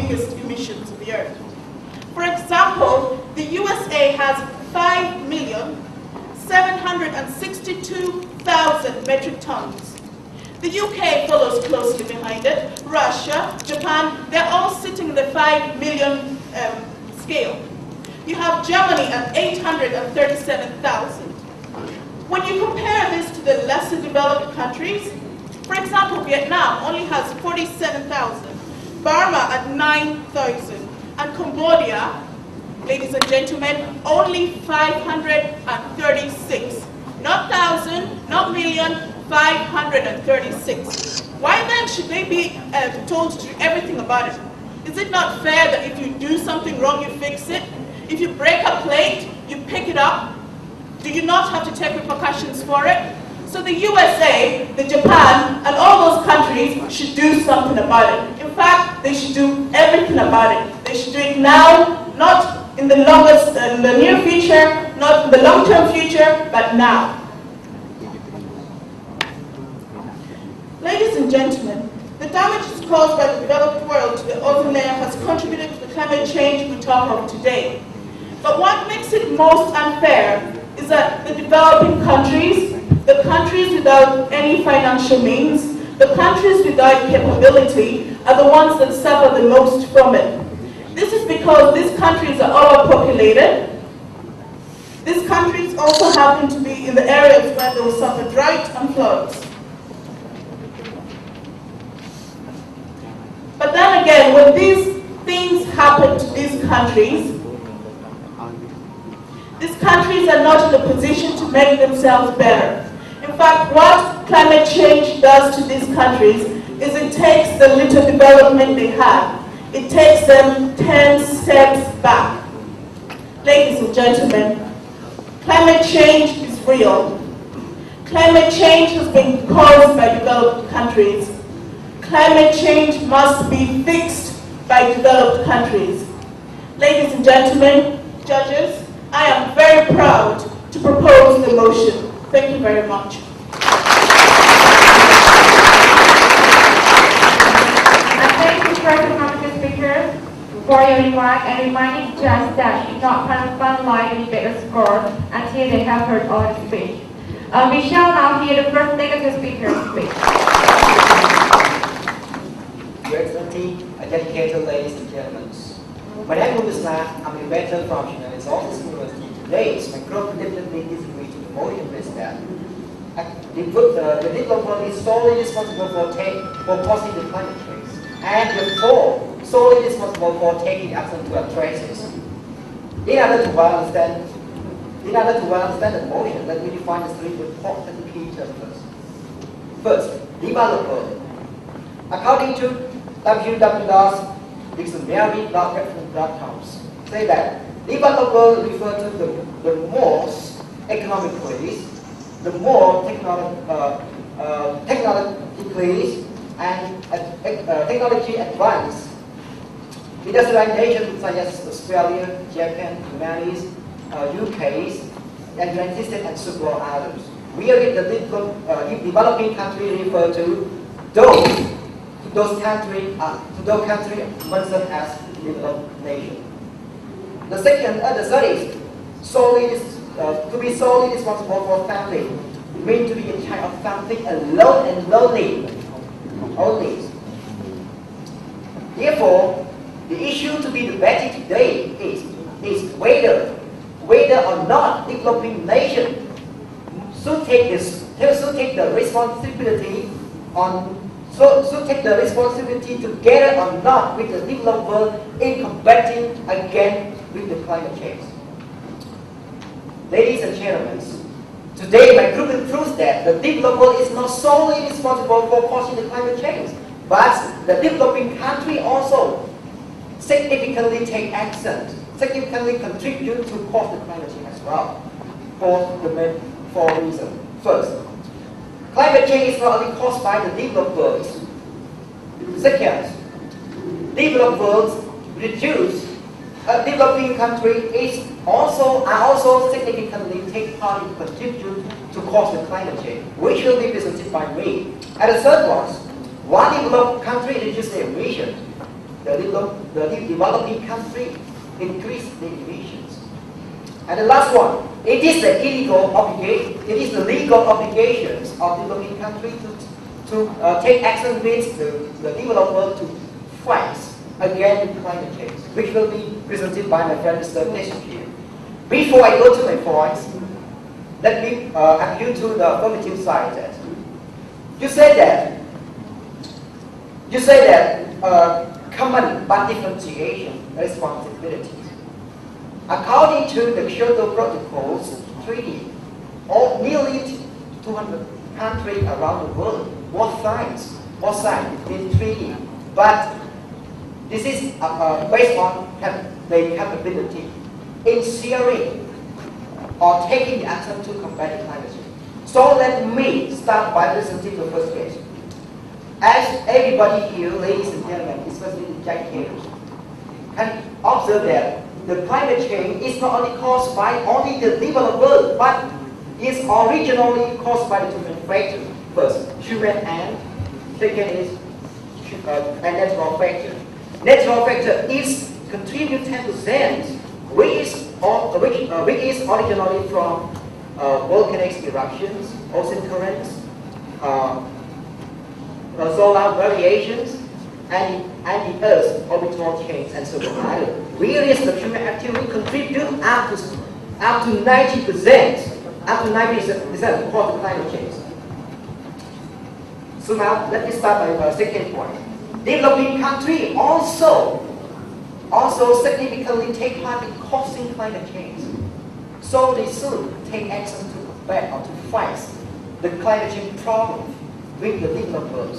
biggest emissions of the Earth. For example, the USA has 5,762,000 metric tons. The UK follows closely behind it. Russia, Japan, they're all sitting in the 5 million scale. You have Germany at 837,000. When you compare this to the lesser developed countries, for example, Vietnam only has 47,000, Burma at 9,000, and Cambodia, ladies and gentlemen, only 536. Not thousand, not million, 536. Why then should they be told to do everything about it? Is it not fair that if you do something wrong, you fix it? If you break a plate, you pick it up? Do you not have to take repercussions for it? So the USA, the Japan, and all those countries should do something about it. In fact, they should do everything about it. They should do it now, not in the near future, not in the long-term future, but now. Ladies and gentlemen, the damages caused by the developed world to the ozone layer has contributed to the climate change we talk of today. But what makes it most unfair is that the developing countries, the countries without any financial means, the countries without capability are the ones that suffer the most from it. This is because these countries are overpopulated. These countries also happen to be in the areas where they will suffer drought and floods. But then again, when these things happen to these countries are not in a position to make themselves better. In fact, what climate change does to these countries is it takes the little development they have. It takes them 10 steps back. Ladies and gentlemen, climate change is real. Climate change has been caused by developed countries. Climate change must be fixed by developed countries. Ladies and gentlemen, judges, I am very proud to propose the motion. Thank you very much. I thank the first honorable speaker for your remark and reminding judges that should not finalize the debate score until they have heard all the speech. We shall now hear the first negative speaker speak. Your Excellency, dedicated ladies and gentlemen. My name is Islam. I'm a veteran from United States University. Today, my group definitely disagree to the motion is that the developed world is solely responsible for causing the climate change, and therefore solely responsible for taking action to address it. In order to well understand the motion, let me define the three important key terms. First, developed world. According to www.dictionary.com, say that developed world refers to the most economically, the more technologically and technology advanced industrialized nations such as Australia, Japan, United UK, and United States, and several others. Really, the developing countries refer to those countries mentioned as developed nation. The third is to be solely responsible for family. It means to be a child of family alone and lonely. Only. Therefore, the issue to be debated today is whether or not developing nation should take the responsibility together or not with the developed world in combating again with the climate change. Ladies and gentlemen, today my group proves that the developed world is not solely responsible for causing the climate change, but the developing country also significantly take action, significantly contribute to cause the climate change as well. For reasons. First, climate change is not only caused by the developed world. Second, developed world developing countries are also significantly take part in contribute to cause the climate change, which will be presented by me. And the third one developed country reduce their emission. the developing country increase the emissions. And the last one, it is the legal obligations of developing country to take action with the developed world to fight against climate change, which will be presented by my friend Mr. here. Before I go to my points, let me appeal to the affirmative side. That you say that common but differentiation responsibilities. According to the Kyoto Protocol's treaty, nearly 200 countries around the world both signed this treaty, but this is based on their capability in sharing or taking the action to combat climate change. So let me start by listening to the first case. As everybody here, ladies and gentlemen, especially the jacketers, can observe that the climate change is not only caused by only the developed world, but is originally caused by the different factors. First, human and second is a natural factor. Natural factor is contribute 10%, which is originally from volcanic eruptions, ocean currents, solar variations, and the Earth's orbital change, and so on. Whereas the human activity contribute up to 90%, for the climate change. So now let me start by the second point. Developing countries also significantly take part in causing climate change. So they should take action to combat or to fight the climate change problem with the developed world.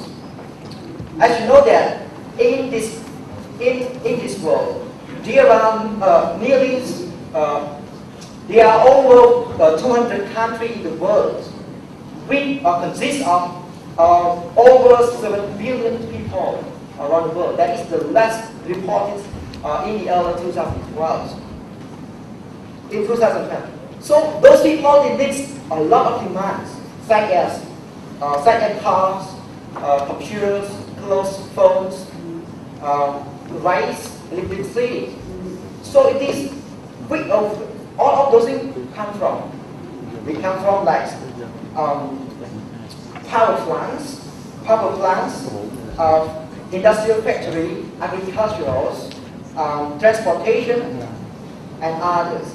As you know that in this world, there are over 200 countries in the world, which consist of over 7 billion people around the world. That is the last reported in the year 2012. In 2010. So those people, they need a lot of demands, such as cars, computers, clothes, phones, rice, electricity. So it is all of those things come from. We come from like power plants, industrial factory, agricultural, transportation, and others.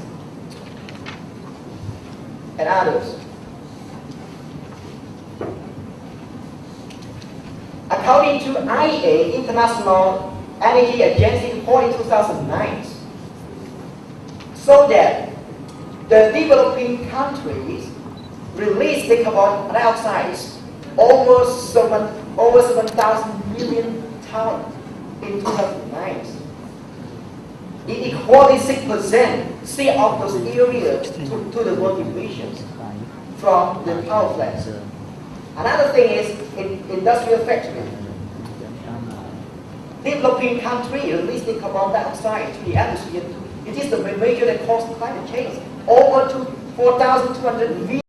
According to IEA, International Energy Agency report in 2009, so that the developing countries release the carbon dioxide over 7,000 million tons in 2009. It equals 6% share of those areas to the world emissions from the power plants. Another thing is in industrial factory. Developing countries release the carbon dioxide to the atmosphere. It is the major that causes climate change. Over 4,200